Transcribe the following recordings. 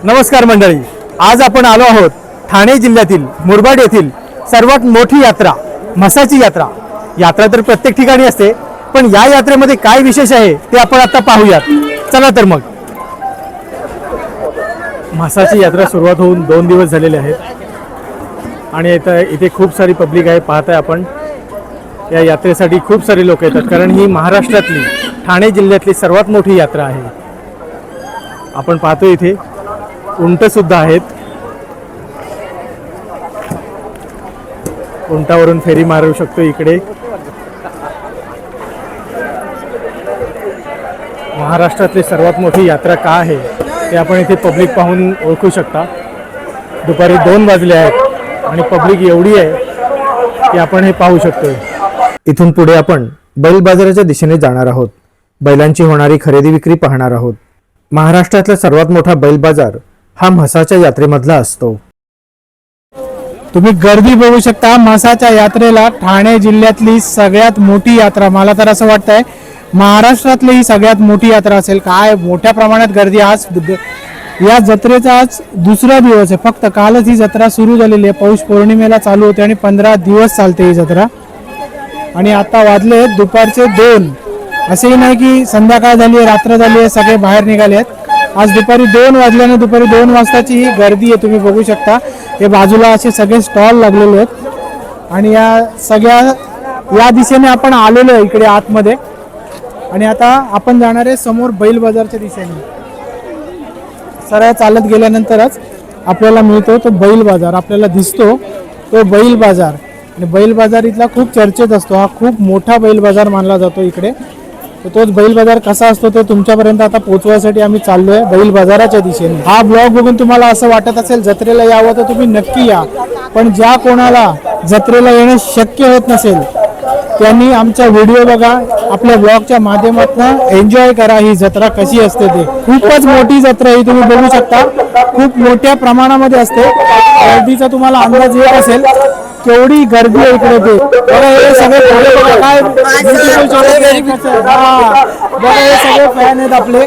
नमस्कार मंडळी, आज आपण आलो आहोत ठाणे जिल्ह्यातील मुरबाड येथील सर्वात मोठी यात्रा म्हसाची यात्रा। यात्रा तर प्रत्येक ठिकाणी असते, पण या यात्रेमध्ये काय विशेष आहे ते आपण आता पाहूयात। चला तर मग। म्हसाची यात्रा सुरुवात होऊन 2 दिवस झालेले आहेत आणि इथे खूप सारी पब्लिक आहे। पाहताय आपण या यात्रेसाठी खूप सारे लोक येतात, कारण ही महाराष्ट्रातली ठाणे जिल्ह्यातली सर्वात मोठी यात्रा आहे। आपण पाहतो इथे उंट सुद्धा आहेत। उंटावरून फेरी मारू शकतो इकडे। महाराष्ट्रातली सर्वात मोठी यात्रा का आहे ते आपण इथे पब्लिक पाहून ओळखू शकता। दुपारी 2 वाजले आहेत आणि पब्लिक एवढी आहे की आपण हे पाहू शकतोय। इथून पुढे आपण बैल बाजाराच्या दिशेने जाणार आहोत। बैलांची होणारी खरेदी विक्री पाहणार आहोत। महाराष्ट्रातला सर्वात मोठा बैल बाजार हा म्हसाच्या यात्रेमधला असतो। तुम्ही गर्दी बघू शकता। म्हसाच्या यात्रेला ठाणे जिल्ह्यातली सगळ्यात मोठी यात्रा, मला तर असं वाटतंय महाराष्ट्रातली ही सगळ्यात मोठी यात्रा असेल। काय मोठ्या प्रमाणात गर्दी। आज या जत्रेचा आज दुसरा दिवस आहे। फक्त कालच ही जत्रा सुरू झालेली आहे। पौष पौर्णिमेला चालू होते आणि 15 दिवस चालते ही जत्रा। आणि आता वाजले दुपारचे 2। असेही नाही की संध्याकाळ झाली आहे, रात्र झाली आहे, सगळे बाहेर निघाले आहेत। आज दुपारी 2 वाजल्याने दुपारी 2 वाजताची ही गर्दी आहे, तुम्ही बघू शकता। हे बाजूला असे सगळे स्टॉल लागलेले आहेत आणि या सगळ्या या दिशेने आपण आलेलो आहे इकडे आतमध्ये। आणि आता आपण जाणार आहे समोर बैल बाजारच्या दिशेने। सरळ चालत गेल्यानंतरच आपल्याला मिळतो तो बैल बाजार, आपल्याला दिसतो तो बैल बाजार। आणि बैल बाजार इथला खूप चर्चेत असतो। हा खूप मोठा बैल बाजार मानला जातो इकडे। तर तोच बैल बाजार कसा असतो ते तुमच्यापर्यंत आता पोहोचवायसाठी आम्ही चाललोय बैल बाजाराच्या दिशेने। हा ब्लॉग बघून तुम्हाला असं वाटत असेल जत्रेला यावं तर तुम्ही नक्की या, पण ज्या कोणाला जत्रेला येणं शक्य होत नसेल त्यांनी आमचा व्हिडिओ बघा, आपल्या ब्लॉगच्या माध्यमातून एन्जॉय करा ही जत्रा कशी असते ते। खूपच मोठी जत्रा ही तुम्ही बघू शकता, खूप मोठ्या प्रमाणामध्ये असते। गर्दीचा तुम्हाला अंदाज येत असेल केवढी गर्दी आहे इकडे ते। बघा हे सगळे काय बघा हे सगळे फॅन आहेत आपले।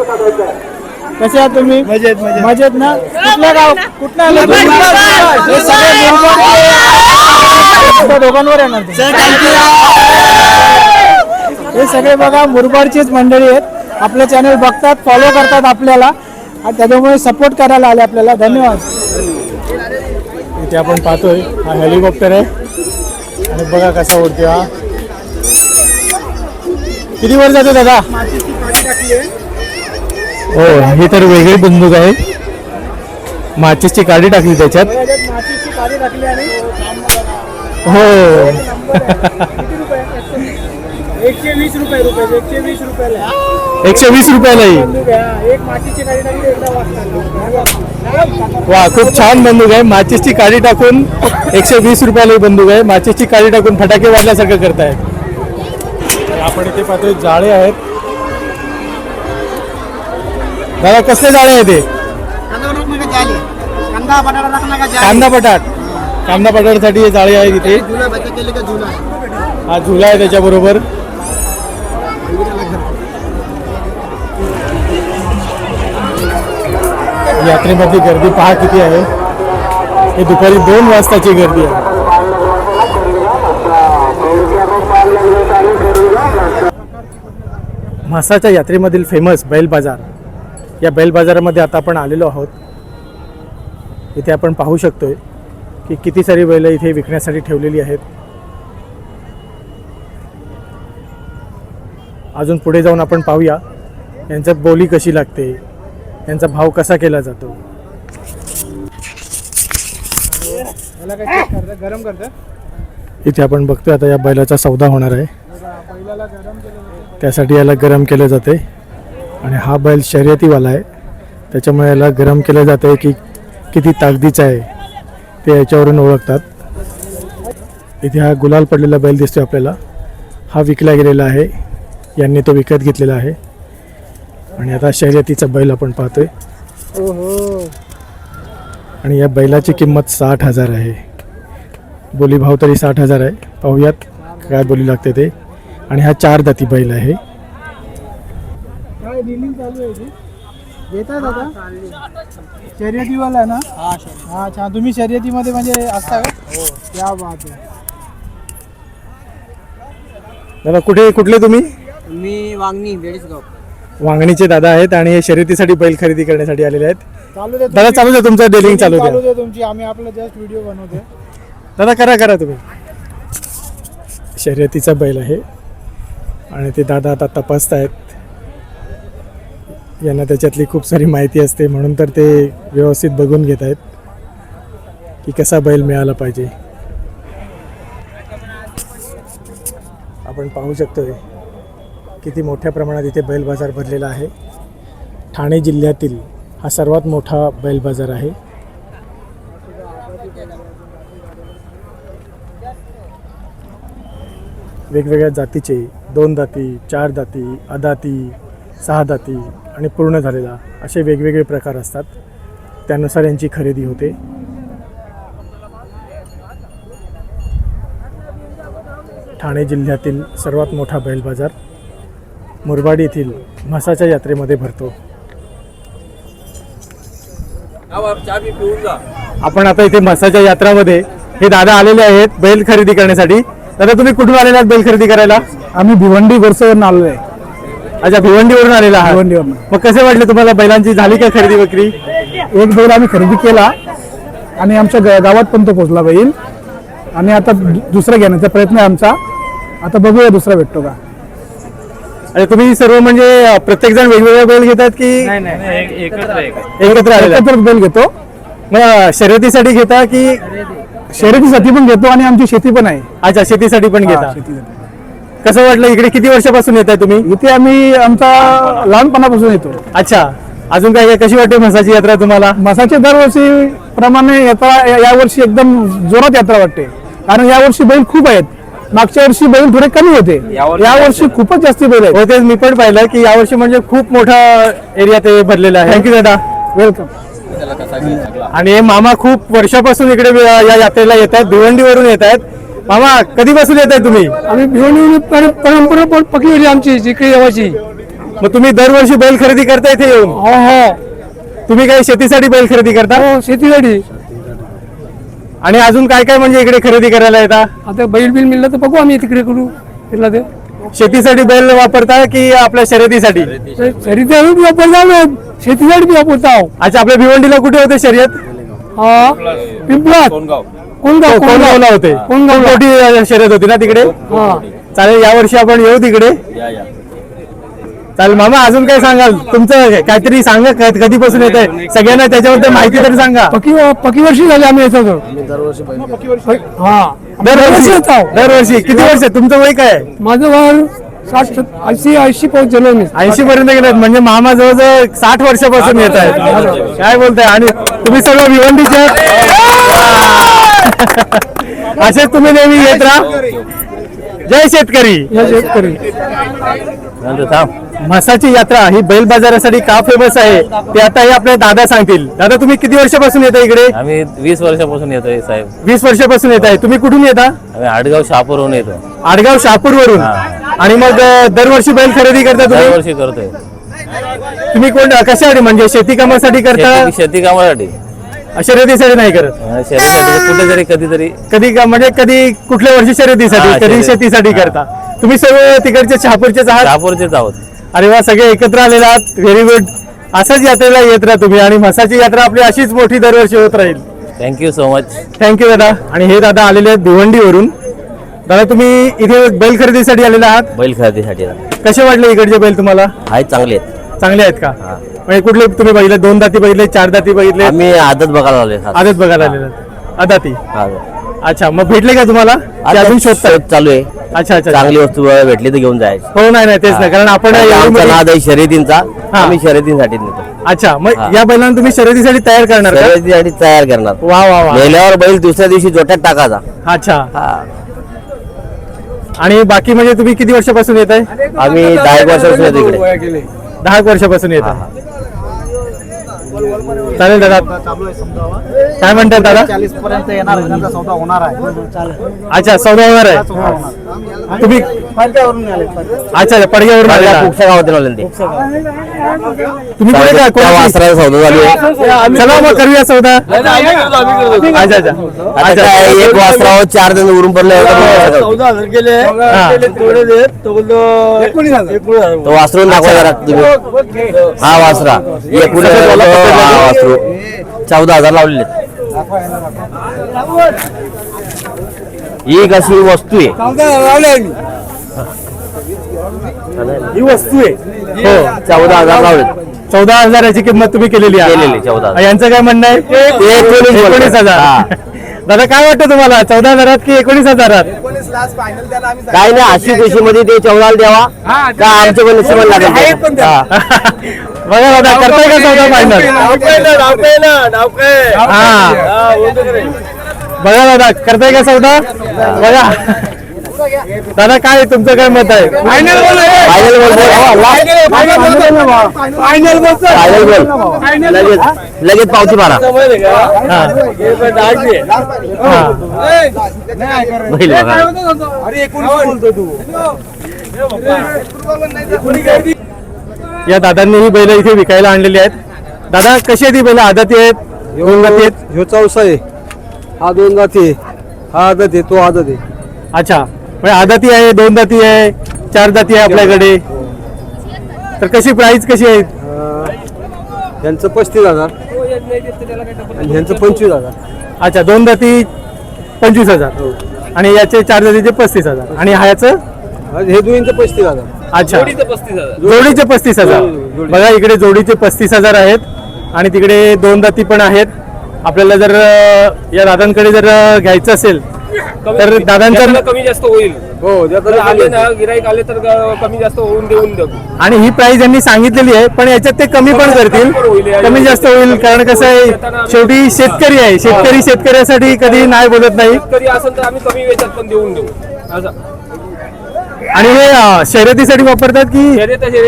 कसे आहात तुम्ही? मजेत ना? कुठल्या गाव कुठल्या आले? हे सगळे दोघांवर येणार हे सगळे बघा मुरबाडचीच मंडळी आहेत। आपलं चॅनल बघतात, फॉलो करतात आपल्याला आणि त्याच्यामुळे सपोर्ट करायला आले आपल्याला। धन्यवाद। इथे आपण पाहतोय हा हेलिकॉप्टर आहे आणि बघा कसा उडतोय हा। किती वर जातो दादा? हो, ही तर वेगळी बंदूक आहे। माचीसची काडी टाकली त्याच्यात। हो 120 रुपये 120 रुपयाला 120 रुपयाला एक माचीची काडी टाकली एकदा वाजता। वा, खूप छान बंदूक आहे। माचीसची काडी टाकून 120 रुपयाला ही बंदूक आहे। माचीसची काडी टाकून फटाके वाजल्यासारखं करतायत। आपण इथे पाहतोय जाळे आहेत। दादा कसले जाळे आहे ते? कांदा बटाट्यासाठी हे जाळे आहे तिथे। हा झुला आहे त्याच्याबरोबर। यात्रेमध्ये गर्दी पहा किती आहे। हे दुपारी 2 वाजताची गर्दी आहे। म्हसाच्या यात्रेमधील फेमस बैल बाजार, या बैल बाजारामध्ये आता आपण आलेलो आहोत। इथे आपण पाहू शकतोय की किती सारी बैल इथे विकण्यासाठी ठेवलेली आहेत। अजून पुढे जाऊन आपण पाहूया यांच्यात बोली कशी लागते, यांचा भाव कसा केला जातो। गरम करतं इथे आपण बघतोय आता या बैलाचा सौदा होणार आहे, त्यासाठी याला गरम केले जाते। आणि हा बैल शर्यतीवाला आहे, त्याच्यामुळे याला गरम केलं जाते की किती ताकदीचा आहे ते याच्यावरून ओळखतात। इथे हा गुलाल पडलेला बैल दिसतोय आपल्याला, हा विकला गेलेला आहे, यांनी तो विकत घेतलेला आहे। आणि आता शर्यतीचा बैल आपण पाहतोय आणि या बैलाची किंमत 60,000 आहे। बोली भाव तरी 60,000 आहे। पाहूयात काय बोली लागते ते। आणि हा 4 दाती बैल आहे। येतात दादा शर्यतीवाला ना? हा छान. तुम्ही शर्यतीमध्ये म्हणजे असता का? हो. क्या बात आहे. दादा कुठले तुम्ही? मी वांगणी बेडसगाव. वांगणीचे दादा आहेत आणि हे शर्यतीसाठी बैल खरेदी करण्यासाठी आलेले आहेत. चालू दे दादा चालू द्या, तुमचं डेलिंग चालू द्या. दे तुमची. आम्ही आपलं जस्ट व्हिडिओ बनवते. दादा करा तुम्ही. शर्यतीचा बैल आहे आणि ते दादा आता तपासतायत. यांना त्याच्यातली खूप सारी माहिती असते म्हणून तर ते व्यवस्थित बघून घेत आहेत की कसा बैल मिळाला पाहिजे. आपण पाहू शकतोय किती मोठ्या प्रमाणात इथे बैल बाजार भरलेला आहे. ठाणे जिल्ह्यातील हा सर्वात मोठा बैल बाजार आहे. वेगवेगळ्या जातीचे 2 दाती, 4 दाती, अदाती, 6 दाती आणि पूर्ण झालेला असे वेगवेगळे प्रकार असतात. त्यानुसार यांची खरेदी होते. ठाणे जिल्ह्यातील सर्वात मोठा बैल बाजार मुरबाड येथील म्हसाच्या यात्रेमध्ये भरतो. आपण आता इथे म्हसाच्या यात्रामध्ये हे दादा आलेले आहेत बैल खरेदी करण्यासाठी. दादा तुम्ही कुठून आलेला आहात बैल खरेदी करायला? आम्ही भिवंडी वर्षावरून आलो आहे. अच्छा, भिवंडीवरून आलेला आहात. भिवंडीवरून. मग कसे वाटले तुम्हाला? बैलांची झाली का खरेदी विक्री? एक बैल आम्ही खरेदी केला आणि आमच्या गावात पण तो पोचला बैल आणि आता दुसरा घेण्याचा प्रयत्न आहे आमचा. आता बघूया दुसरा भेटतो का. अरे तुम्ही सर्व म्हणजे प्रत्येक जण वेगवेगळे बैल घेतात की एकत्र आलेले? एकत्रच बैल घेतो. मग शर्यतीसाठी घेता की? शर्यतीसाठी पण घेतो आणि आमची शेती पण आहे. अच्छा, शेतीसाठी पण घेता. शेतीसाठी. कसं वाटलं? इकडे किती वर्षापासून येत आहे तुम्ही? इथे आम्ही आमचा लहानपणापासून येतो. अच्छा, अजून काय कशी वाटते म्हसाची यात्रा तुम्हाला? म्हसाच्या दरवर्षी प्रमाणे यावर्षी एकदम जोरात यात्रा वाटते. कारण यावर्षी बैल खूप आहेत. मागच्या वर्षी बैल थोडे कमी होते. यावर्षी खूपच जास्त बैल आहेत. होतेच, मी पण पाहिलं की यावर्षी म्हणजे खूप मोठा एरिया ते भरलेला आहे. थँक्यू दादा, वेलकम. आणि हे मामा खूप वर्षापासून इकडे या यात्रेला येत आहेत. भिवंडीवरून येत आहेत. मामा कधीपासून येत आहे तुम्ही? आम्ही भिवंडी परंपरा पक्की होती आमची इकडे येवाची. मग तुम्ही दरवर्षी बैल खरेदी करता इथे येऊन? हो हो. तुम्ही काय शेतीसाठी बैल खरेदी करता? हो, शेतीसाठी. आणि अजून काय काय म्हणजे इकडे खरेदी करायला येता? आता बैल बिल मिळलं तर बघू आम्ही तिकडे करू. ते शेतीसाठी बैल वापरता की आपल्या शर्यतीसाठी? शर्यतीसाठी वापरता, शेतीसाठी बी वापरता. अच्छा, आपल्या भिवंडीला कुठे होते शर्यत? पिंपळात. कोणगावला होते. मोठी शर्यत होती ना तिकडे? चालेल, यावर्षी आपण येऊ तिकडे. चालेल मामा, अजून काय सांगाल? तुमचं काहीतरी सांगा, कधीपासून येत आहे सगळ्यांना त्याच्याबद्दल माहिती तरी सांगा. पक्की वर्षी झाली आम्ही येतो. दरवर्षी किती वर्ष? तुमचं वय काय? माझं वय 80 पोहोच गेलो मी. 80 पर्यंत गेलेत म्हणजे मामा जवळजवळ 60 वर्षापासून येत आहेत. काय बोलताय? आणि तुम्ही सगळं भिवंडीचे असेच तुम्ही नेहमी येत राहा. जय शेतकरी. म्हसाची यात्रा ही बैल बाजारासाठी का फेमस आहे ते आता हे आपले दादा सांगतील. दादा तुम्ही किती वर्षापासून येता इकडे? आम्ही 20 वर्षापासून येतोय साहेब. 20 वर्षापासून येत आहे. तुम्ही कुठून येता? आम्ही आडगाव शहापूरहून येतो. आडगाव शहापूरवरून. आणि मग दरवर्षी बैल खरेदी करता तुम्ही? दरवर्षी करतोय. तुम्ही कोण कशासाठी म्हणजे शेती कामासाठी करता? शेती कामासाठी. शर्यतीसाठी नाही करत? शर्यतीसाठी कुठेतरी कधीतरी. कधी म्हणजे कधी कुठल्या वर्षी शर्यतीसाठी, कधी शेतीसाठी करता? तुम्ही सर्व तिकडचे शहापूरचेच आहात? शहापूरचेच आहोत. अरे वा, सगळे एकत्र आलेले आहात. Very good. असाच यात्रेला येत राहा तुम्ही आणि म्हसाची यात्रा आपली अशीच मोठी दरवर्षी होत राहील. Thank you so much. थँक्यू दादा. आणि हे दादा आलेले आहेत भिवंडीवरून. दादा तुम्ही इथे बैल खरेदीसाठी आलेले आहात? बैल खरेदीसाठी कसे वाटले इकडचे बैल तुम्हाला? आहेत, चांगले आहेत. चांगले आहेत का? म्हणजे कुठले तुम्ही बघितले? 2 दाती बघितले, 4 दाती बघितले? आम्ही आदत बघायला आलोय. आदत बघायला आलेले आहेत. अदाती. अच्छा, मग भेटले का तुम्हाला? अजून शोधताय? चालू आहे. अच्छा अच्छा. चांगली वस्तू भेटली तर घेऊन जायचं. हो, नाही तेच नाही, कारण आपण आमचा नाद आहे शर्यतींचा. आम्ही शर्यतींसाठी नेतो. अच्छा, मग या बैलांना तुम्ही शर्यतीसाठी तयार करणार का? शर्यतीसाठी तयार करणार. वा वा वा. मेल्यावर बैल दुसऱ्या दिवशी जोट्यात टाकायचा. अच्छा. आणि बाकी म्हणजे तुम्ही किती वर्षापासून येत आहे? आम्ही 10 वर्षापासून येतो इकडे. 10 वर्षापासून येत आहे. चालेल दादा. काय म्हणतात दादा? 40 पर्यंत येणार, सौदा होणार आहे. अच्छा, सौदा होणार आहे. तुम्ही अच्छा पडग्यावरून आलेला कुठच्या गावातून आले ते तुम्ही कुठे काय त्या वासराचा सौदा चालू आहे. चला मग करूया सौदा अच्छा अच्छा आता काय एक वासरावर 4 जण उरून पडले तो वासरून दाखवा जरा तुम्ही. हा वासरा एकूण हा वासरू 14,000 लावलेले. ही कशी वस्तू आहे ही वस्तू आहे हो 14,000 लावले. 14,000ची किंमत तुम्ही केलेली आहे केलेली 14,000. यांचं काय म्हणणं आहे 19,000. दादा काय वाटतं तुम्हाला 14,000 की 19,000? काय नाही 80 मध्ये ते 14 द्यावा का आमच्या पण नशिबाला लागेल. हा. बघा दादा करताय का सौदा फायनल? हा बघा दादा करताय का सौदा? बघा दादा काय तुमचं काय मत आहे? फायनल बोल लगेच पावती मारा. बैल बघा. या दादांनी ही बैल इथे विकायला आणलेली आहेत. दादा कशी आहेत ही बैल? आदती आहेत, दोन दाती आहेत? ह्यो चौसा आहे, हा 2 दाती आहे, हा आदत आहे, तो आदत आहे. अच्छा म्हणजे आदती आहे, 2 दाती आहे, 4 दाती आहे आपल्याकडे. तर कशी प्राइस कशी आहे? यांचं 35,000 आणि ह्यांचं 25,000. अच्छा 2 दाती 25,000 आणि याचे 4 दातीचे 35,000 आणि ह्याचं हे दोन्हींचं 35,000. अच्छा जोडीचे 35,000. बघा इकडे जोडीचे 35,000 आहेत आणि तिकडे 2 दाती पण आहेत. आपल्याला जर या दादांकडे जर घ्यायचं असेल तर दादांचा कमी जास्त होईल. हो आले ना गिराईक आले तर कमी जास्त होऊन देऊन देऊ. आणि ही प्राइस यांनी सांगितलेली आहे पण याच्यात ते कमी पण करतील, कमी जास्त होईल. कारण कसं आहे शेवटी शेतकरी आहे, शेतकरी शेतकऱ्यासाठी कधी नाही बोलत नाही. तरी असेल तर आम्ही कमी वेचात पण देऊन देऊ असं. आणि हे शर्यतीसाठी वापरतात की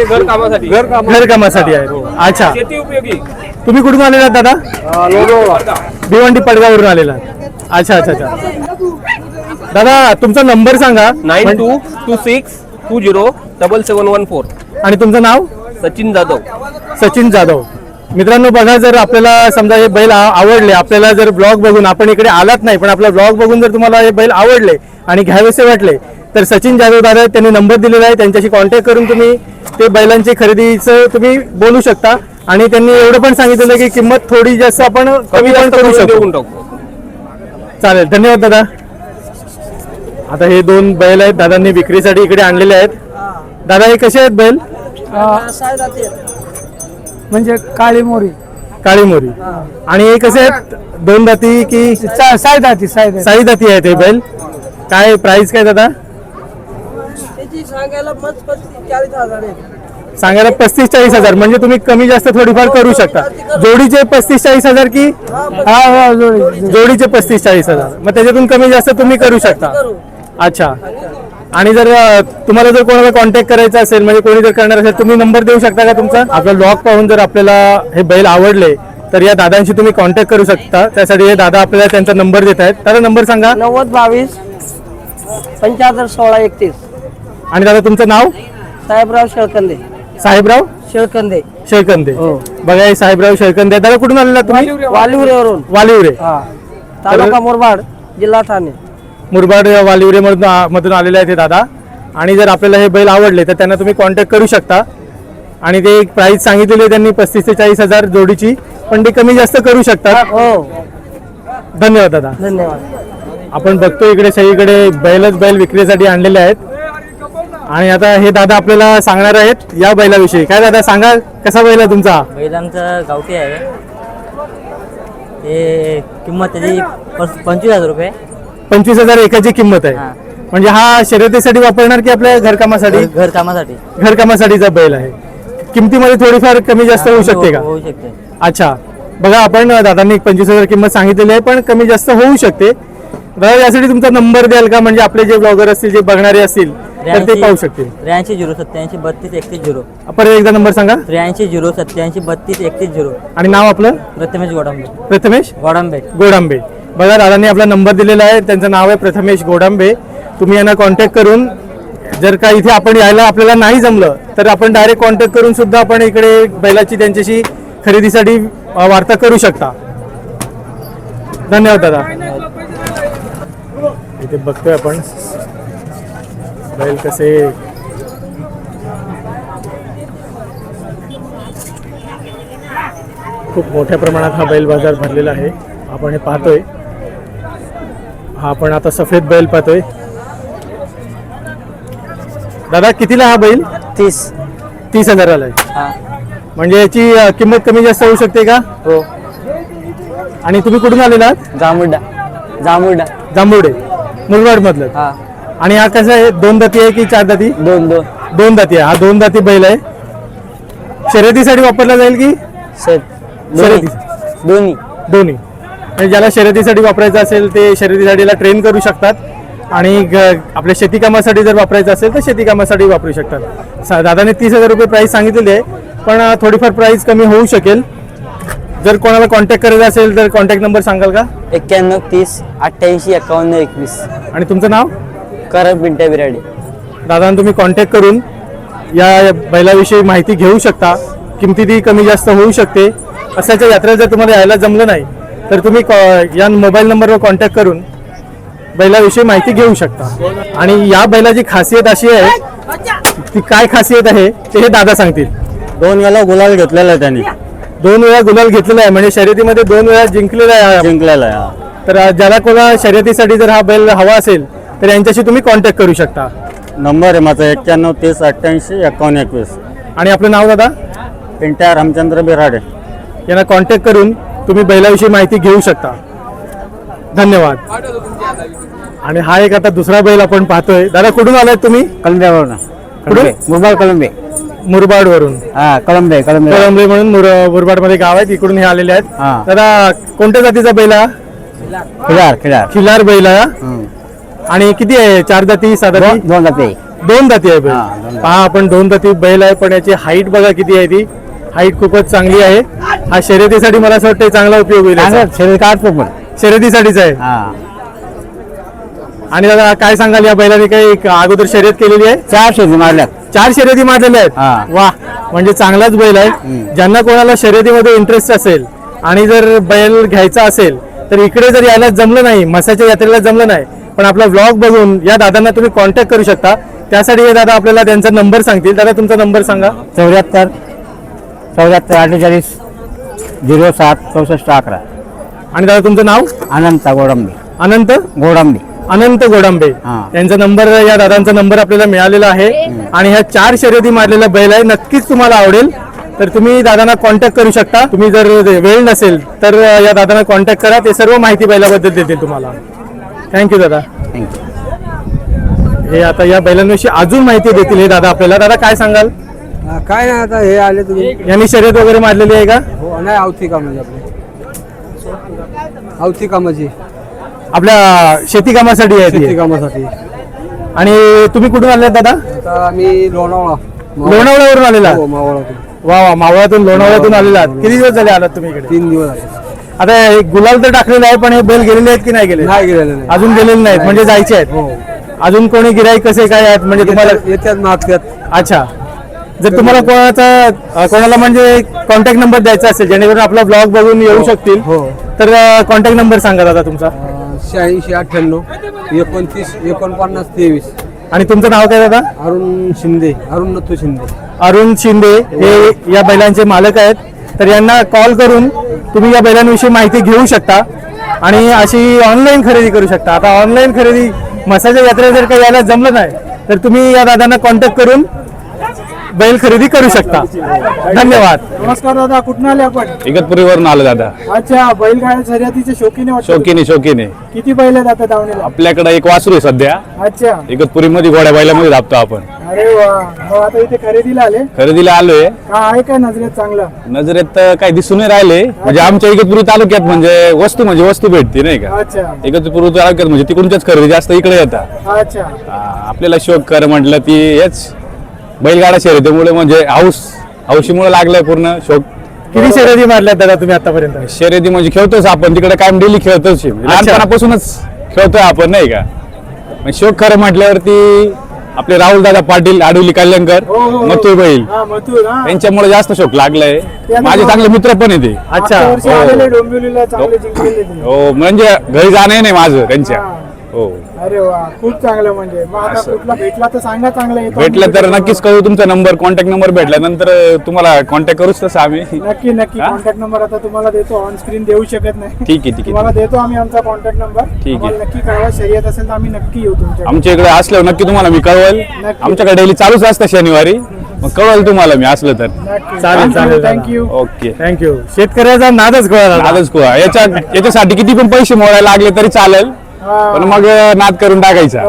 घर कामासाठी घर कामासाठी आहे? अच्छा शेती उपयोगी. तुम्ही कुठून आलेला दादा? भिवंडी पडगावरून आलेला. अच्छा अच्छा अच्छा दादा तुमचा नंबर सांगा. 9226207714 आणि तुमचं नाव? सचिन जाधव. सचिन जाधव. मित्रांनो बघा जर आपल्याला समजा हे बैल आवडले, आपल्याला जर ब्लॉग बघून आपण इकडे आलात नाही पण आपला ब्लॉग बघून जर तुम्हाला हे बैल आवडले आणि घ्यावेसे वाटले तर सचिन जाधव दादा त्यांनी नंबर दिलेला आहे, त्यांच्याशी कॉन्टॅक्ट करून तुम्ही ते बैलांची खरेदीचं तुम्ही बोलू शकता. आणि त्यांनी एवढं पण सांगितलेलं की किंमत थोडी जास्त आपण कमी पण करू शकतो. चालेल धन्यवाद दादा. आता हे 2 बैल आहेत दादांनी विक्रीसाठी इकडे आणलेले आहेत. दादा हे कसे आहेत बैल? म्हणजे काळी मोरी. काळी मोरी. आणि हे कसे आहेत 2 दाती की साई दाती साई दाती आहेत हे बैल? काय प्राइस काय दादा? सांगायला 35-40,000 म्हणजे तुम्ही कमी जास्त थोडीफार करू शकता. जोडीचे 35-40,000 की जोडीचे 35-40,000 मग त्याच्यातून कमी जास्त तुम्ही करू शकता. अच्छा आणि जर तुम्हाला जर कोणाला कॉन्टॅक्ट करायचा असेल म्हणजे कोणी जर करणार असेल तुम्ही नंबर देऊ शकता का तुमचा? आपला ब्लॉग पाहून जर आपल्याला हे बैल आवडले तर या दादांशी तुम्ही कॉन्टॅक्ट करू शकता. त्यासाठी हे दादा आपल्याला त्यांचा नंबर देत आहेत. दादा नंबर सांगा. 9022751631. आणि दादा तुमचं नाव? साहेबराव शेळकंदे. साहेबराव शेळकंदे. शेळकंदे. बघा हे साहेबराव शेळकंदे. दादा कुठून आलेला तुम्ही? वालिवरेवरून. वालिवरे. तालुका मुरबाड, जिल्हा ठाणे. मुरबाड वालिवरे मधून आलेले आहेत हे दादा. आणि जर आपल्याला हे बैल आवडले तर त्यांना तुम्ही कॉन्टॅक्ट करू शकता. आणि ते एक प्राइस सांगितलेली आहे त्यांनी 35,000 ते 40,000 जोडीची, पण ते कमी जास्त करू शकतात. हो धन्यवाद दादा. धन्यवाद. आपण बघतो इकडे सगळीकडे बैलच बैल विक्रीसाठी आणलेले आहेत. आणि आता हे दादा आपल्याला सांगणार आहेत या बैलाविषयी. काय दादा सांगा कसा बैल आहे तुमचा? बैलांचं गावठी आहे. ते किंमत त्याची 25,000 रुपये. 25,000 एकाची किंमत आहे. म्हणजे हा शर्यतीसाठी वापरणार की आपल्या घरकामासाठी? घरकामासाठी. घरकामासाठीचा बैल आहे. किमतीमध्ये थोडीफार कमी जास्त होऊ शकते का? होऊ शकते. अच्छा बघा आपण दादांनी 25,000 किंमत सांगितलेली आहे पण कमी जास्त होऊ शकते. दादा यासाठी तुमचा नंबर द्याल का? म्हणजे आपले जे ब्लॉगर असतील जे बघणारे असतील तर ते पाहू शकतील. 8307833231. परत एकदा नंबर सांगा. 8307833231. आणि नाव आपलं? प्रथमेश गोडांबे. प्रथमेश गोडांबे. गोडांबे. बघा दादांनी आपला नंबर दिलेला आहे, त्यांचं नाव आहे प्रथमेश गोडांबे. तुम्ही यांना कॉन्टॅक्ट करून, जर का इथे आपण यायला आपल्याला नाही जमलं तर आपण डायरेक्ट कॉन्टॅक्ट करून सुद्धा आपण इकडे बैलाची त्यांच्याशी खरेदीसाठी वार्ता करू शकता. धन्यवाद दादा. इथे बघतोय आपण बैल कसे खूप मोठ्या प्रमाणात हा बैल बाजार भरलेला आहे. आपण हे पाहतोय, हा आपण आता सफेद बैल पाहतोय. दादा कितीला हा बैल? 30,000ला आहे. म्हणजे याची किंमत कमी जास्त होऊ शकते का? हो. आणि तुम्ही कुठून आलेला आहात? जांभुर्डा जांभुर्डे मुरबाड मधलं. हा. आणि हा कसा आहे, 2 दाती आहे की 4 दाती? 2 दाती आहे. हा 2 दाती बैल आहे. शर्यतीसाठी वापरला जाईल की शर्यती? दोन्ही. म्हणजे ज्याला शर्यतीसाठी वापरायचं असेल ते शर्यतीसाठीला ट्रेन करू शकतात, आणि आपल्या शेती कामासाठी जर वापरायचं असेल तर शेती कामासाठी वापरू शकतात. दादाने 30,000 रुपये प्राईस सांगितलेली आहे, पण थोडीफार प्राईस कमी होऊ शकेल. जर कोणाला कॉन्टॅक्ट करायचा असेल तर कॉन्टॅक्ट नंबर सांगाल का? 91 30 88 51 21. आणि तुमचं नाव? करम पिंट्या बिराडे. दादा तुम्ही कॉन्टॅक्ट करून या बैलाविषयी माहिती घेऊ शकता. किमतीही कमी जास्त होऊ शकते. असाच्या यात्रेला जर तुम्हाला यायला जमलं नाही तर तुम्ही या मोबाईल नंबरवर कॉन्टॅक्ट करून बैलाविषयी माहिती घेऊ शकता. आणि या बैलाची खासियत अशी आहे, ती काय खासियत आहे ते हे दादा सांगतील. 2 वेळा गुलाल घेतलेला आहे त्यांनी. 2 वेळा गुलाल घेतलेला आहे, म्हणजे शर्यतीमध्ये 2 वेळा जिंकलेला आहे. जिंकलेला आहे. तर ज्याला कोणा शर्यतीसाठी जर हा बैल हवा असेल तर यांच्याशी तुम्ही कॉन्टॅक्ट करू शकता. नंबर आहे माझा 91 30 88 51 21. आणि आपलं नाव दादा? पिंट्या रामचंद्र बिराडे. यांना कॉन्टॅक्ट करून तुम्ही बैलाविषयी माहिती घेऊ शकता. धन्यवाद. आणि हा एक आता दुसरा बैल आपण पाहतोय. दादा कुठून आलाय तुम्ही? कलंब्यावरून. कुठून? मुरबाड कलंबे. मुरबाड वरून. हा कलंबे. कळंबे म्हणून मुरबाड मध्ये गाव आहे, इकडून हे आलेले आहेत. हा. दादा कोणत्या जातीचा बैल हा? खिलार बैल हा. आणि किती आहे? 4 दाती 6 दाती? 2 जाते. 2 दाती आहे बैल. हा, 2 दाती. पहा आपण 2 दाती बैल आहे, पण याची हाईट बघा किती आहे. ती हाईट खूपच चांगली आहे. हा शर्यतीसाठी मला असं वाटतं चांगला उपयोग होईल याचा. शर्यतीसाठीच आहे. आणि दादा काय सांगाल, या बैलाने काही अगोदर शर्यत केलेली आहे? 4 शर्यती मारल्या. 4 शर्यती मारलेल्या हा. आहेत. वा, म्हणजे चांगलाच बैल आहे. ज्यांना कोणाला शर्यतीमध्ये इंटरेस्ट असेल आणि जर बैल घ्यायचा असेल तर इकडे जर यायला जमलं नाही, म्हसाच्या यात्रेला जमलं नाही, पण आपला व्लॉग बघून या दादांना तुम्ही कॉन्टॅक्ट करू शकता. त्यासाठी हे दादा आपल्याला त्यांचा नंबर सांगतील. दादा तुमचा नंबर सांगा. 74 48 07 64 11. आणि दादा तुमचं नाव? अनंत गोडंबे. अनंत गोडंबे. हा. यांचा नंबर, या दादांचा नंबर आपल्याला मिळालेला आहे. आणि ह्या 4 शर्यती मारलेला बैल आहे. नक्कीच तुम्हाला आवडेल, तर तुम्ही दादांना कॉन्टॅक्ट करू शकता. तुम्ही जर वेळ नसेल तर या दादांना कॉन्टॅक्ट करा, ते सर्व माहिती बैलाबद्दल देतील तुम्हाला. थँक्यू दादा. हे आता या बैलांविषयी अजून माहिती देतील हे दादा आपल्याला. दादा काय सांगाल? काय नाही, आता हे आले तुम्ही. यांनी शर्यत वगैरे मारलेली आहे का? हो, नाही आवती कामाची आपली. आवती कामाची आपल्या शेती कामासाठी आहे शेती ती. कामासाठी. आणि तुम्ही कुठून आले दादा? आता आम्ही लोणावळा. लोणावळ्यावरून आलेला? हो, मावळातून. वा वा, मावळातून लोणावळ्यातून आलेला आहात. किती दिवस झाले आलात तुम्ही इकडे? 3 दिवस झाले. आता हे गुलाल तर टाकलेलं आहे, पण हे बैल गेलेले आहेत की नाही गेले? नाही गेलेले नाही. अजून गेलेले नाहीत, म्हणजे जायचे आहेत. हो. अजून कोणी गिराईक कसे काय आहेत म्हणजे तुम्हाला? येत्यात मागत्यात. अच्छा, जर तुम्हाला कोणाला म्हणजे कॉन्टॅक्ट नंबर द्यायचा असेल जेणेकरून आपला ब्लॉग बघून येऊ शकतील, हो. तर कॉन्टॅक्ट नंबर सांगा दादा तुमचा. 86 98 29 49 23. आणि तुमचं नाव काय दादा? अरुण शिंदे. अरुण नथू शिंदे. अरुण शिंदे हे या बैलांचे मालक आहेत. तर यांना कॉल करून तुम्ही या बैलांविषयी माहिती घेऊ शकता आणि अशी ऑनलाईन खरेदी करू शकता. आता ऑनलाईन खरेदी म्हसाच्या यात्रेला जर काही यायला जमलं नाही तर तुम्ही या दादांना कॉन्टॅक्ट करून बैल खरेदी करू शकता. धन्यवाद. नमस्कार दादा, कुठून आले आपण? इगतपुरीवरून आलो दादा. अच्छा, बैलगाड्या शर्यतीचे शौकीन आहे वाटतं. शौकीने किती बैल आहेत आता दावणीला? आपल्याकडे एक वासरू आहे सध्या. अच्छा, इगतपुरी मध्ये घोड्या बैलामध्ये धापतो आपण. अरे वा. मग आता इथे खरेदीला आले खरेदीला आलोय. का? आहे काय नजरेत चांगलं? नजरेत तर काही दिसून नाही राहिले. म्हणजे आमच्या इगतपुरी तालुक्यात म्हणजे वस्तू भेटते नाही का. अच्छा इगतपुरी तालुक्यात म्हणजे तिकडूनच खरेदी जास्त इकडे येतात. अच्छा. आपल्याला शौक कर म्हटलं ती हेच बैलगाडा शर्यतीमुळे म्हणजे हौशीमुळे लागलाय पूर्ण शौक. किती शर्यती मारल्यात दादा तुम्ही आतापर्यंत? शर्यती म्हणजे खेळतोच आपण तिकडे कायम डेली खेळतोच. लहानपणापासूनच खेळतोय आपण नाही का. पण शौक खरं म्हटल्यावरती आपले राहुल दादा पाटील आडुली कल्याणकर मथुर बैल हा मथुर हा यांच्यामुळे जास्त शौक लागलाय. माझे चांगले मित्र पण येते. मागच्या वर्षी आलेले डोंबिवलीला चांगले जिंकलेले ते. हो म्हणजे घरी जाणं नाही माझं त्यांच्या. हो अरे वा खूप चांगलं. म्हणजे मग आता कुठला भेटला तर सांगा, चांगला येतो. भेटलं तर नक्कीच करू. तुमचा नंबर कॉन्टॅक्ट नंबर भेटल्यानंतर तुम्हाला कॉन्टॅक्ट करूच तसं आम्ही. नक्की नक्की कॉन्टॅक्ट नंबर आता तुम्हाला देतो. ऑन स्क्रीन देऊ शकत नाही. ठीक आहे तुम्हाला देतो आम्ही आमचा कॉन्टॅक्ट नंबर. आहे. आम्हाला नक्की कळवा. शर्यत असेल तर आम्ही नक्की येऊ तुमच्या. आमच्या इकडे असल्यावर नक्की तुम्हाला मी कळवेल. आमच्याकडे डेली चालूच असतं शनिवारी, मग कळवेल तुम्हाला मी असलं तर. चालेल चालेल. थँक्यू. ओके. थँक्यू. शेतकऱ्याचा नादच कळला. आजच कुवा याच्यासाठी किती पण पैसे मोडायला लागले तरी चालेल, पण मग नाद करून टाकायचा.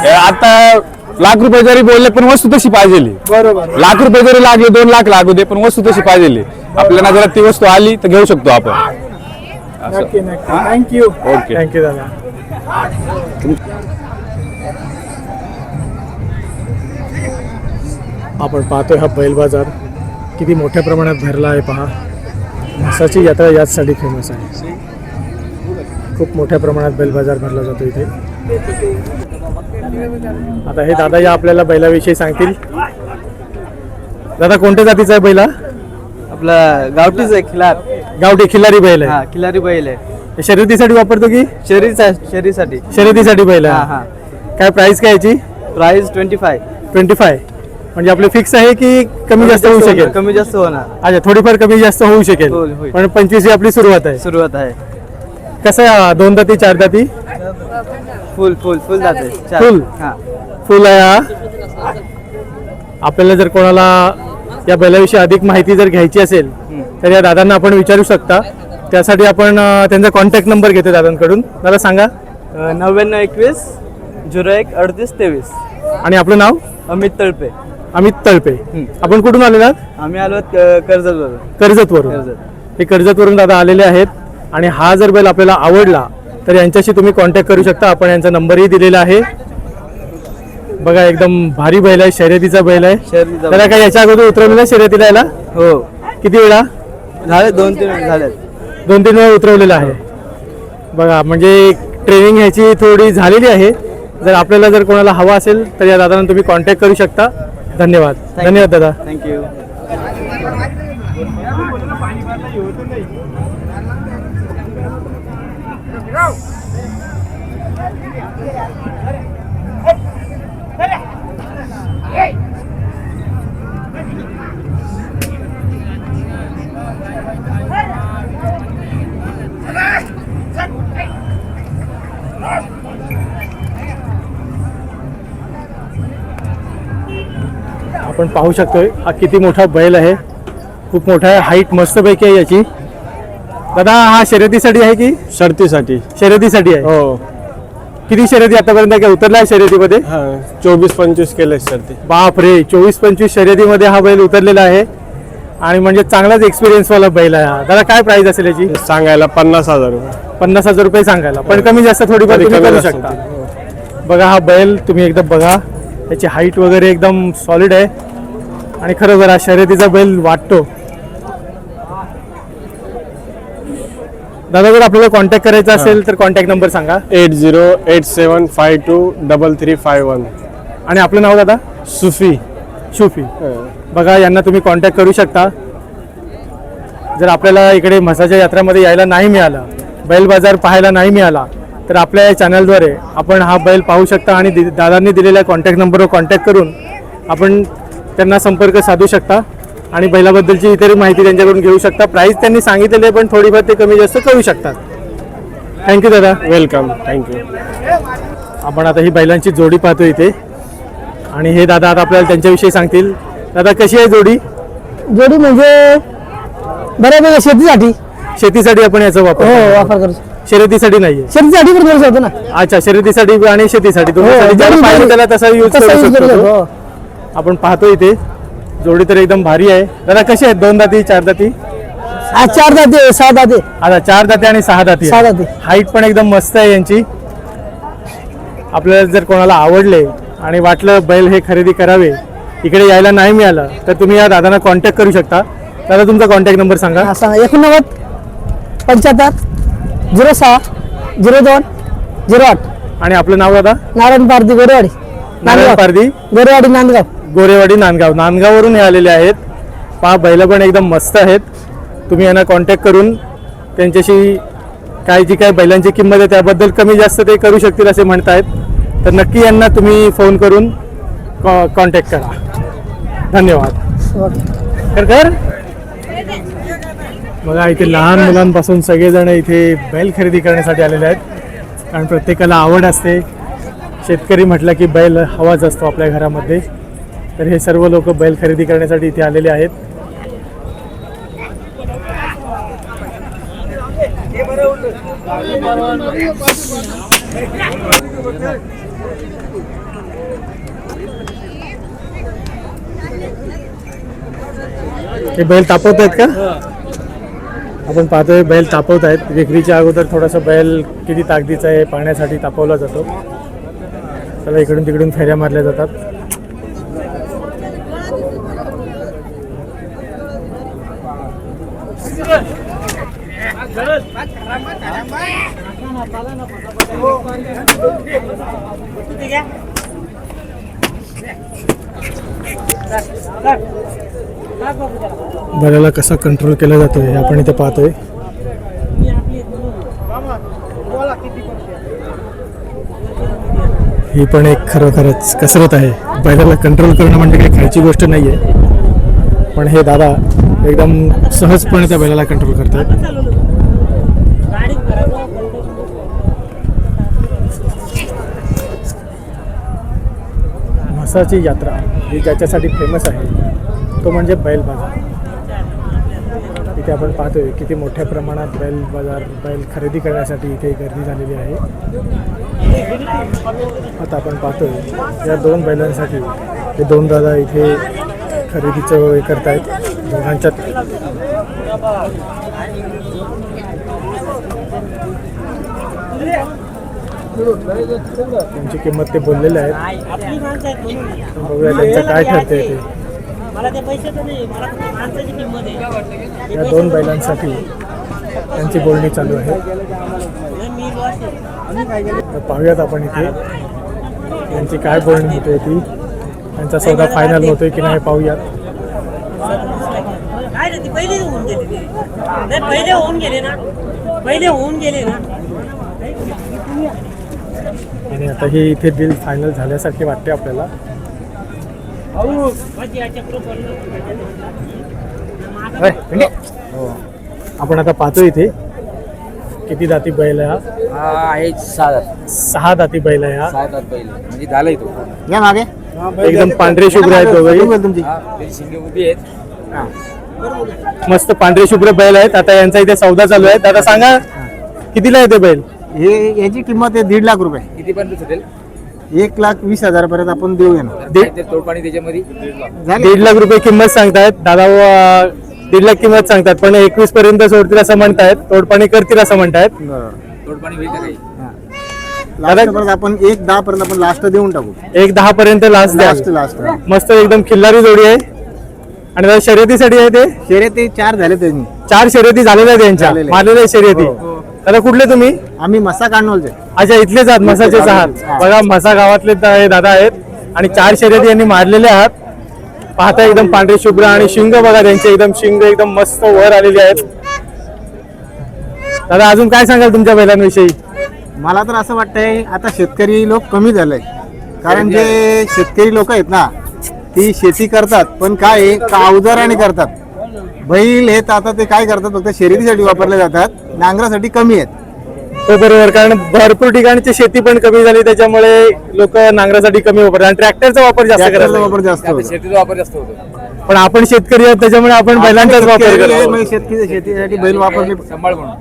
हे आता लाख रुपये जरी बोलले पण वस्तू तशी पाहिजे. बरोबर. लाख रुपये जरी लागले 2 लाख लागू दे पण वस्तू तशी पाहिजे. आपल्या नजरात ती वस्तू आली तर घेऊ शकतो आपण. नक्की नक्की. थँक्यू. ओके. थँक्यू दादा. आपण पाहतोय हा बैल बाजार किती मोठ्या प्रमाणात भरला आहे. पहा, म्हसाची यात्रा याचसाठी फेमस आहे. खूप मोठ्या प्रमाणात बैल बाजार भरला जातो इथे. आता हे दादा या आपल्याला बैलाविषयी सांगतील. दादा कोणत्या जातीचा आहे बैला? आपला गावठीच आहे खिलार. गावठी खिल्लारी बैल आहे. हा खिलारी बैल आहे. हे शर्यतीसाठी वापरतो की शरीसाठी शर्यतीसाठी बैल हा आहे? हा. काय प्राइस काय याची? प्राइस 25. 25 म्हणजे आपलं फिक्स आहे की कमी जास्त होऊ शकेल? कमी जास्त होणार. अच्छा, थोडीफार कमी जास्त होऊ शकेल, होईल. पण 25 ही आपली सुरुवात आहे. सुरुवात आहे. कसं आहे? 2 दाती 4 दाती? फुल जाते. फुल? हा. फुल आहे हा. आपल्याला जर कोणाला या बैलाविषयी अधिक माहिती जर घ्यायची असेल तर या दादांना आपण विचारू शकता. त्यासाठी आपण त्यांचा कॉन्टॅक्ट नंबर घेतो दादांकडून. दादा सांगा. 9921 01 38 23. आणि आपलं नाव? अमित तळपे. अमित तळपे. आपण कुठून आलेला? आम्ही आलो कर्जतवरून. कर्जतवरून. हे कर्जतवरून दादा आलेले आहेत. आणि हा जर बैल आपल्याला आवडला तर यांच्याशी तुम्ही कॉन्टॅक्ट करू शकता. आपण यांचा नंबरही दिलेला आहे. बघा एकदम भारी बैल आहे, शर्यतीचा बैल आहे. त्याला काय याच्या अगोदर उतरवलेला शर्यतीला याला? हो. किती वेळा झाले? 2-3 झाले. 2-3 वेळा उतरवलेला आहे. बघा म्हणजे ट्रेनिंग ह्याची थोडी झालेली आहे. जर आपल्याला जर कोणाला हवा असेल तर या दादांना तुम्ही कॉन्टॅक्ट करू शकता. धन्यवाद. धन्यवाद दादा. थँक्यू. आपण पाहू शकतोय हा किती मोठा बैल आहे. खूप मोठा आहे. हाईट मस्तपैकी आहे याची. दादा हा शर्यतीसाठी आहे की? शर्तीसाठी. शर्यतीसाठी आहे. हो. किती शर्यती आतापर्यंत काय उतरला आहे शर्यतीमध्ये? 24-25 केले शर्ती. बाप रे, 24-25 शर्यतीमध्ये हा बैल उतरलेला आहे. आणि म्हणजे चांगलाच एक्सपिरियन्स वाला बैल आहे हा. दादा काय प्राइस असेल याची? सांगायला 50,000 रुपये. 50,000 रुपये सांगायला, पण कमी जास्त थोडीफार तुम्ही करू शकता. बघा हा बैल तुम्ही एकदा बघा. याची हाईट वगैरे एकदम सॉलिड आहे. आणि खरोखर हा शर्यतीचा बैल वाटतो. दादा जर आपल्याला कॉन्टॅक्ट करायचा असेल तर कॉन्टॅक्ट नंबर सांगा. 8087523351. आणि आपलं नाव दादा? सुफी. शुफी. बघा यांना तुम्ही कॉन्टॅक्ट करू शकता. जर आपल्याला इकडे म्हसाच्या यात्रेमध्ये यायला नाही मिळालं, बैल बाजार पाहायला नाही मिळाला, तर आपल्या या चॅनलद्वारे आपण हा बैल पाहू शकता. आणि दादांनी दिलेल्या कॉन्टॅक्ट नंबरवर कॉन्टॅक्ट करून आपण त्यांना संपर्क साधू शकता. आणि बैलाबद्दलची इतर माहिती त्यांच्याकडून घेऊ शकता. प्राईस त्यांनी सांगितलेली आहे, पण थोडीफार ते कमी जास्त करू शकतात. थँक्यू दादा. वेलकम. थँक्यू. आपण आता ही बैलांची जोडी पाहतो इथे. आणि हे दादा आता आपल्याला त्यांच्याविषयी सांगतील. दादा कशी आहे जोडी? जोडी म्हणजे बऱ्यापैकी शेतीसाठी. शेतीसाठी आपण याचा वापर वापर करू. शर्यतीसाठी नाहीये? शेतीसाठी पण करू शकतो ना. अच्छा, शर्यतीसाठी आणि शेतीसाठी दोन्हीसाठी पाहिजे त्याला तसा यूज करू शकतो. आपण पाहतो इथे जोडी तर एकदम भारी आहे. दादा कशी आहेत? 2 दाती 4 दाती? 4 दाते 6 दाते. आता 4 दाते आणि 6 दाती. 6 दाते. हाईट पण एकदम मस्त आहे यांची. आपल्याला जर कोणाला आवडले आणि वाटलं बैल हे खरेदी करावे, इकडे यायला नाही मिळालं, तर तुम्ही या दादांना कॉन्टॅक्ट करू शकता. दादा तुमचा कॉन्टॅक्ट नंबर सांगा. 89 75 06 02 08. आणि आपलं नाव दादा? नारायण पारदी गोरेवाडी नारायण पारदी गोरेवाडी नांदगाव. गोरेवाडी नांदगाववरून हे आलेले आहेत. पहा बैल पण एकदम मस्त आहेत. तुम्ही यांना कॉन्टॅक्ट करून त्यांच्याशी जी काय बैलांची किंमत आहे त्याबद्दल कमी जास्त ते करू शकतील असे म्हणतायत. तर नक्की यांना तुम्ही फोन करून कॉन्टॅक्ट करा. धन्यवाद. कर बघा इथे लहान मुलांपासून सगळेजण इथे बैल खरेदी करण्यासाठी आलेले आहेत. कारण प्रत्येकाला आवड असते. शेतकरी म्हटलं की बैल हवाच असतो आपल्या घरामध्ये. तर हे सर्व लोक बैल खरेदी करण्यासाठी इथे आलेले आहेत. हे बैल तापवत आहेत का? आपण पाहतोय बैल तापवत आहेत. विक्रीच्या अगोदर थोडासा बैल किती ताकदीचा आहे पाहण्यासाठी तापवला जातो. त्याला इकडून तिकडून फेऱ्या मारल्या जातात. बैलाला कसा कंट्रोल केला जातो हे आपण इथे पाहतोय. ही पण एक खरोखरच कसरत आहे. बैलाला कंट्रोल करणं म्हणजे काही खायची गोष्ट नाही आहे. पण हे दादा एकदम सहजपणे त्या बैलाला कंट्रोल करतात. म्हसाची यात्रा ही ज्याच्यासाठी फेमस आहे तो म्हणजे बैल बाजार. इथे आपण पाहतोय किती मोठ्या प्रमाणात बैल खरेदी करण्यासाठी इथे गर्दी झालेली आहे. आता आपण पाहतोय या 2 बैलांसाठी हे 2 दादा इथे खरेदीचं हे करतायत. दोघांच्यात त्यांची किंमत ते बोललेले आहेत. बघूया त्यांचं काय ठरतंय ते. या 2 बैलांसाठी त्यांची बोलणी चालू आहे. तर पाहूयात आपण इथे त्यांची काय बोलणी होते ती. त्यांचा सौदा फायनल होतोय की नाही पाहूयात. आणि आता ही इथे डील फायनल झाल्यासारखे वाटते आपल्याला. आपण आता पाहतो इथे किती दाती बैल आहे. 6 दाती बैल आहे. हा म्हणजे झालाय तो या मागे एकदम पांढरे शुभ्र आहेत दोघंही. तुमची उभी आहेत. मस्त पांढरे शुभ्र बैल आहेत. आता यांचा इथे सौदा चालू आहे. दादा सांगा कितीला आहे ते बैल? हे याची किंमत आहे 1.5 लाख रुपये. किती पर्यंत सुटेल? 1,20,000 पर्यंत आपण देऊ येणार. तोडपाणी त्याच्यामध्ये 1.5 लाख रुपये किंमत सांगतायत दादा. 1.5 लाख किंमत सांगतात पण 21 पर्यंत सोडतील असं म्हणतायत. तोडपाणी करतील असं म्हणतायत. तोडपाणी होईल काही लास्ट आपण 1,10 पर्यंत आपण लास्ट देऊन टाकू. 1.10 पर्यंत लास्ट लास्ट मस्त एकदम खिल्लारी जोडी आहे. आणि दादा शर्यतीसाठी आहे ते. शर्यती 4 झाले त्यांनी. 4 शर्यती झालेल्या आहेत त्यांच्या. मारलेल्या शर्यती. दादा कुठले तुम्ही? आम्ही मसा काढणोलचे. अच्छा इथलेच आहात. मसाचेच आहात. बघा मसा गावातले दादा आहेत. आणि 4 शर्यती यांनी मारलेले आहात. पाहता एकदम पांढरे शुभ्र आणि शिंग बघा त्यांचे एकदम शिंग एकदम मस्त वर आलेले आहेत. दादा अजून काय सांगाल तुमच्या बैलांविषयी? मला तर असं वाटतंय आता शेतकरी लोक कमी झालंय. कारण जे शेतकरी लोक आहेत ना ती शेती करतात पण काय अवजाराने करतात. बैल हे आता ते काय करतात फक्त शर्यतीसाठी वापरले जातात. नांगरासाठी कमी आहेत. हो बरोबर. कारण भरपूर ठिकाणची शेती पण कमी झाली त्याच्यामुळे लोक नांगरासाठी कमी वापरतात आणि ट्रॅक्टरचा वापर जास्त ट्रॅक्टरचा करतात. वापर जास्त होतो. शेतीचा वापर जास्त होतो. पण आपण शेतकरी आहोत त्याच्यामुळे आपण बैलांचाच वापर करतो. शेतीसाठी बैल वापरले. सांभाळ म्हणून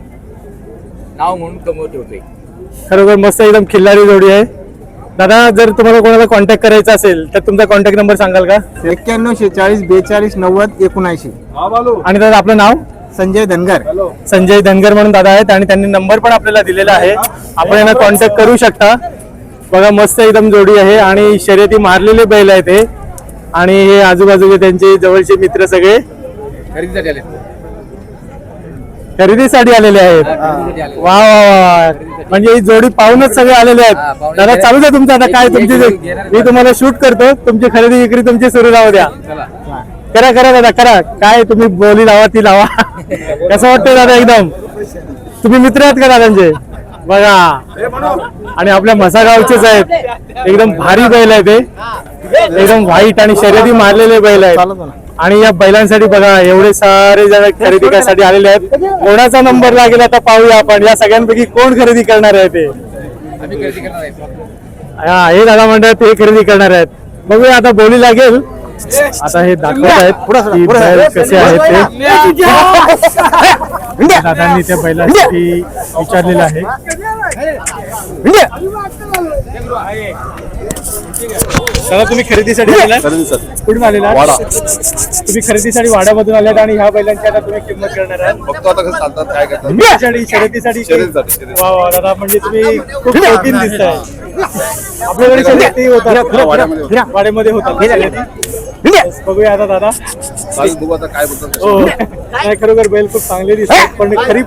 नाव म्हणून कमवत ठेवतोय. खरोखर मस्त एकदम खिल्लारी जोडी आहे. दादा जर तुम्हाला कोणाला कॉन्टॅक्ट करायचा असेल तर तुमचा कॉन्टॅक्ट नंबर सांगाल का? 91 42 90 79. आणि दादा आपलं नाव? संजय धनगर. संजय धनगर म्हणून दादा आहेत आणि त्यांनी नंबर पण आपल्याला दिलेला आहे. आपण यांना कॉन्टॅक्ट करू शकता. बघा मस्त एकदम जोडी आहे आणि शर्यती मारलेले बैल आहेत ते. आणि हे आजूबाजूचे त्यांचे जवळचे मित्र सगळे खरेदीसाठी आले. खरेदीसाठी आलेले आहेत वा वा वा म्हणजे ही जोडी पाहूनच सगळे आलेले आहेत दादा चालू द्या तुमचं आता काय तुमची मी तुम्हाला शूट करतो तुमची खरेदी विक्री तुमची सुरू राहू द्या करा करा दादा करा काय तुम्ही बोली लावा ती लावा कसं वाटतंय दादा एकदम तुम्ही मित्र आहात का दादांचे बघा आणि आपल्या मसागावचेच आहेत एकदम भारी बैल आहे ते एकदम व्हाईट आणि शर्यती मारलेले बैल आहेत आणि या बैलांसाठी बघा एवढे सारे जण खरेदी करण्यासाठी आलेले आहेत कोणाचा नंबर लागेल आता पाहूया आपण या सगळ्यांपैकी कोण खरेदी करणार आहे ते हा हे दादा म्हणतात ते खरेदी करणार आहेत बघूया आता बोली लागेल आता हे दाखवत आहेत की बैल कसे आहेत ते दादांनी त्या बैलांसाठी विचारलेलं आहे दादा तुम्ही खरेदीसाठी आलेला कुठून आलेला तुम्ही खरेदीसाठी वाड्यामधून आल्यात आणि ह्या बैलांची आता तुम्ही किंमत करणार आहात शर्यतीसाठी वा वा दादा म्हणजे तुम्ही खूप शौकीन दिसताय आपल्याकडे शर्यती होतात वाड्यामध्ये होतात बघूया आता दादा हो नाही खरोखर बैल खूप चांगले दिसतात पण खरी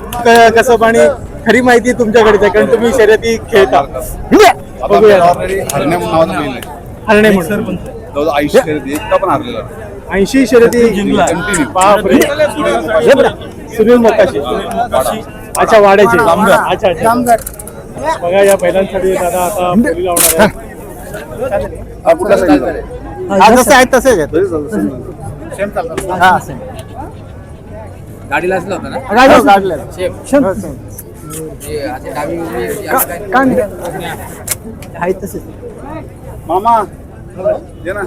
कसं आणि खरी माहिती तुमच्याकडेच आहे कारण तुम्ही शर्यती खेळता बघूया हरणे म्हणून 80 शर्यती बापरे सुनील मोकाशी अच्छा वाड्याचे अच्छा अच्छा बघा या बैलांसाठी दादा आता बोली लावणार आहे जसे आहेत तसेच आहेत गाडीला असला होता ना आहेत तसेच मामा दे ना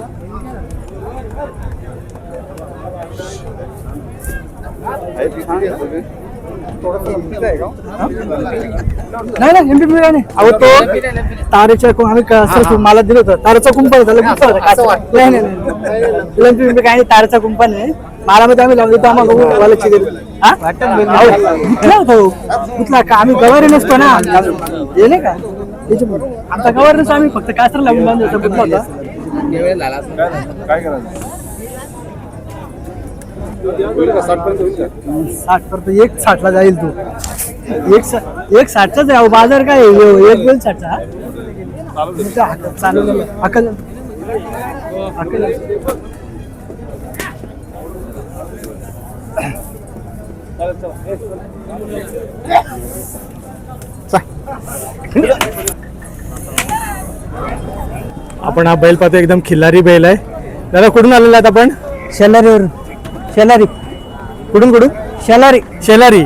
नाही नाही एमपी नाही अहो तो तारेच्या आम्ही मला दिलं होतं तारेचा कुंपण नाही नाही काही तारेचा कुंपण आहे मला मध्ये आम्ही लावून देतो आम्हाला वालाची कुठला का आम्ही गवारी नसतो ना हे नाही का आमचा गवार नसतो आम्ही फक्त कासर लावून लावून देतो कुठला होता काय करायचं 60 पर्यंत एक 60 ला जाईल तू एक 60चाच आहे बाजार काय एक बेल 60चा चालू अकल आपण हा बैल पाहतो एकदम खिल्लारी बैल आहे दादा कुठून आलेला आहेत आपण शेलारीवर शेलारी कुठून शेलारी शेलारी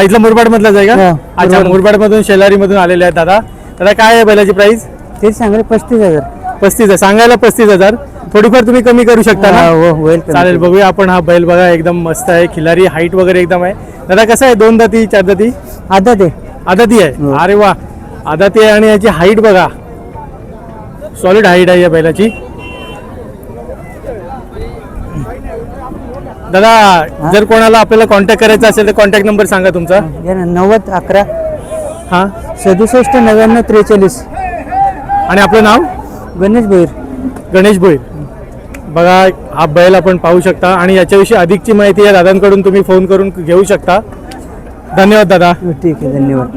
इथला मुरबाड मधलाच आहे का अच्छा मुरबाड मधून शेलारी मधून आलेले आहेत दादा दादा काय आहे बैलाची प्राइस ते सांगले 35,000 35 सांगायला 35,000 थोडीफार तुम्ही कमी करू शकता ना चालेल बघूया आपण हा बैल बघा एकदम मस्त आहे खिलारी हाईट वगैरे एकदम आहे दादा कसं आहे 2 दाती 4 दाती आदाती आहे अरे वा आदाती आहे आणि याची हाईट बघा सॉलिड हाईट आहे या बैलाची दादा जर कोणाला आपल्याला कॉन्टॅक्ट करायचा असेल तर कॉन्टॅक्ट नंबर सांगा तुमचा 9011 हा 679943 आणि आपलं नाव गणेश भोईर बघा हा बैल आपण पाहू शकता आणि याच्याविषयी अधिकची माहिती या दादांकडून तुम्ही फोन करून घेऊ शकता धन्यवाद दादा ठीक आहे धन्यवाद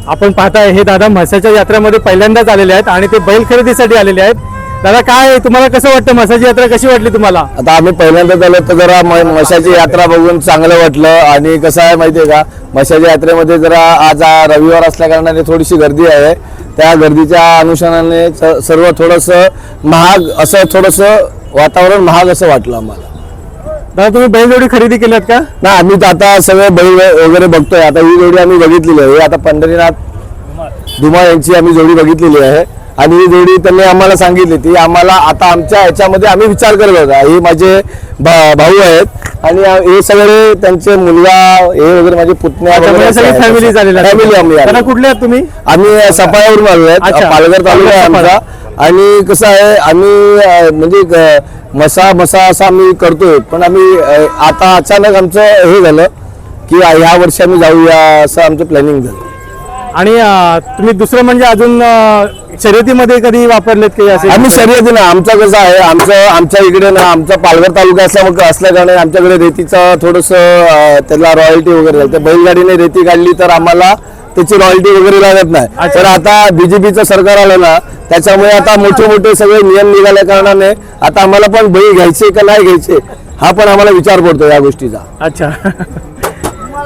आपण पाहताय हे दादा म्हसाच्या यात्रेमध्ये पहिल्यांदाच आलेले आहेत आणि ते बैल खरेदीसाठी आलेले आहेत दादा काय तुम्हाला कसं वाटतं म्हसाची यात्रा कशी वाटली तुम्हाला आता आम्ही पहिल्यांदा आलो तर जरा म्हशाची यात्रा बघून चांगलं वाटलं आणि कसं आहे माहितीये का म्हशाच्या यात्रेमध्ये जरा आज रविवार असल्या कारणाने थोडीशी गर्दी आहे त्या गर्दीच्या अनुषंगाने सर्व थोडंसं महाग असं थोडंसं वातावरण महाग असं वाटलं आम्हाला दादा तुम्ही बैलजोडी खरेदी केल्यात का ना आम्ही तर आता सगळे बैल वगैरे बघतोय आता ही जोडी आम्ही बघितलेली आहे आता पंढरीनाथ धुमाळ यांची आम्ही जोडी बघितलेली आहे आणि ही जोडी त्यांनी आम्हाला सांगितली ती आम्हाला आता आमच्या ह्याच्यामध्ये आम्ही विचार करत होता. हे माझे भाऊ आहेत आणि हे सगळे त्यांचे मुलगा हे वगैरे माझे पुतण्या फॅमिली झालेली आहे. फॅमिली आम्ही दादा, कुठले आहात तुम्ही? आम्ही सफाळ्यावरून आलो आहेत. अच्छा. पालघर तालुका आहे आमचा. आणि कसं आहे आम्ही म्हणजे मसा असं आम्ही करतोय, पण आम्ही आता अचानक आमचं हे झालं की ह्या वर्षी आम्ही जाऊया असं आमचं प्लॅनिंग झालं. आणि तुम्ही दुसरं म्हणजे अजून शर्यतीमध्ये कधी वापरलेत काही असे? आम्ही शर्यती ना आमचं कसं आहे आमच्या इकडे ना आमचा पालघर तालुका असल्या कारणे आमच्याकडे रेतीचं थोडंसं त्याला रॉयल्टी वगैरे लागते. बैलगाडीने रेती काढली तर आम्हाला त्याची रॉयल्टी वगैरे लागत नाही. तर आता बीजेपीचं सरकार आलं ना त्याच्यामुळे आता मोठे सगळे नियम निघाल्या कारणाने आता आम्हाला पण बैल घ्यायचे का नाही घ्यायचे हा पण आम्हाला विचार पडतो या गोष्टीचा. अच्छा.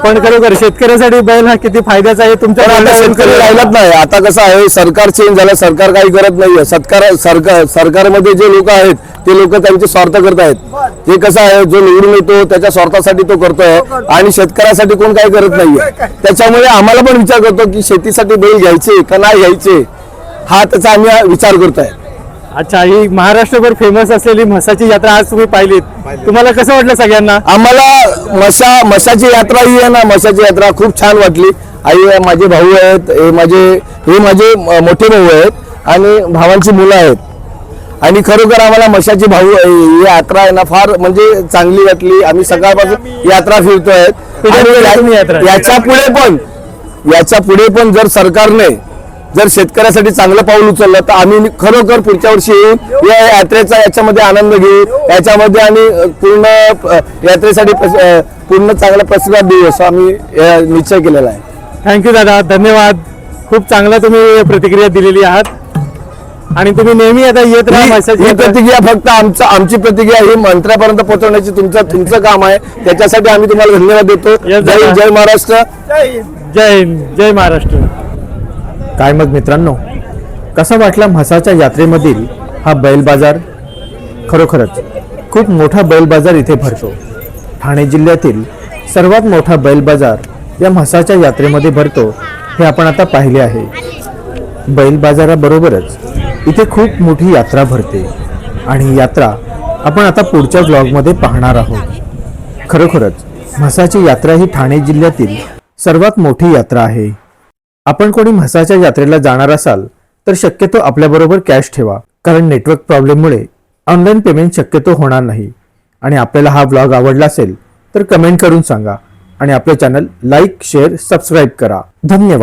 पण खरोखर शेतकऱ्यासाठी बैल हा किती फायद्याचा आहे तुमच्या? पण आता शेतकरी राहिलाच नाही. आता कसं आहे सरकार चेंज झालं, सरकार काही करत नाहीये. सरकारमध्ये जे लोक आहेत ते लोक त्यांचे स्वार्थ करत आहेत. ते कसं आहे जो निवडून येतो त्याच्या स्वार्थासाठी तो करतोय आणि शेतकऱ्यासाठी कोण काही करत नाहीये. त्याच्यामुळे आम्हाला पण विचार करतो की शेतीसाठी बैल घ्यायचे का नाही घ्यायचे हा त्याचा आम्ही विचार करतोय. अच्छा, ही महाराष्ट्रभर फेमस असलेली म्हसाची यात्रा आज तुम्ही पाहिलीत, तुम्हाला कसं वाटलं सगळ्यांना? आम्हाला म्हसाची यात्रा ही आहे ना, म्हसाची यात्रा खूप छान वाटली. आई माझे भाऊ आहेत, हे माझे मोठे भाऊ आहेत आणि भावांची मुलं आहेत. आणि खरोखर आम्हाला म्हसाची ही यात्रा आहे ना फार म्हणजे चांगली वाटली. आम्ही सकाळपासून यात्रा फिरतोय. याच्या पुढे पण जर सरकारने जर शेतकऱ्यासाठी चांगलं पाऊल उचललं तर आम्ही खरोखर पुढच्या वर्षी येऊन या यात्रेचा याच्यामध्ये आनंद घेऊ. याच्यामध्ये आणि पूर्ण यात्रेसाठी पूर्ण चांगला प्रतिसाद देऊ असं आम्ही निश्चय केलेला आहे. थँक्यू दादा, धन्यवाद. खूप चांगला तुम्ही प्रतिक्रिया दिलेली आहात आणि तुम्ही नेहमी आता येत राहा. ही प्रतिक्रिया फक्त आमची प्रतिक्रिया ही मंत्र्यापर्यंत पोहोचवण्याची तुमचं काम आहे. त्याच्यासाठी आम्ही तुम्हाला धन्यवाद देतो. जय महाराष्ट्र. जय हिंद, जय महाराष्ट्र. काय मग मित्रांनो, कसा वाटला म्हसाच्या यात्रेमधील हा बैल बाजार? खरोखरच खूप मोठा बैल बाजार इथे भरतो. ठाणे जिल्ह्यातील सर्वात मोठा बैल बाजार या म्हसाच्या यात्रेमध्ये भरतो हे आपण आता पाहिले आहे. बैल बाजाराबरोबरच इथे खूप मोठी यात्रा भरते आणि यात्रा आपण आता पुढच्या ब्लॉगमध्ये पाहणार आहोत. खरोखरच म्हसाची यात्रा ही ठाणे जिल्ह्यातील सर्वात मोठी यात्रा आहे. आपण कोणी म्हसाच्या यात्रेला जाणार असाल तर शक्यतो आपल्याबरोबर कॅश ठेवा, कारण नेटवर्क प्रॉब्लेममुळे ऑनलाईन पेमेंट शक्यतो होणार नाही. आणि आपल्याला हा ब्लॉग आवडला असेल तर कमेंट करून सांगा आणि आपले चॅनल लाईक, शेअर, सबस्क्राईब करा. धन्यवाद.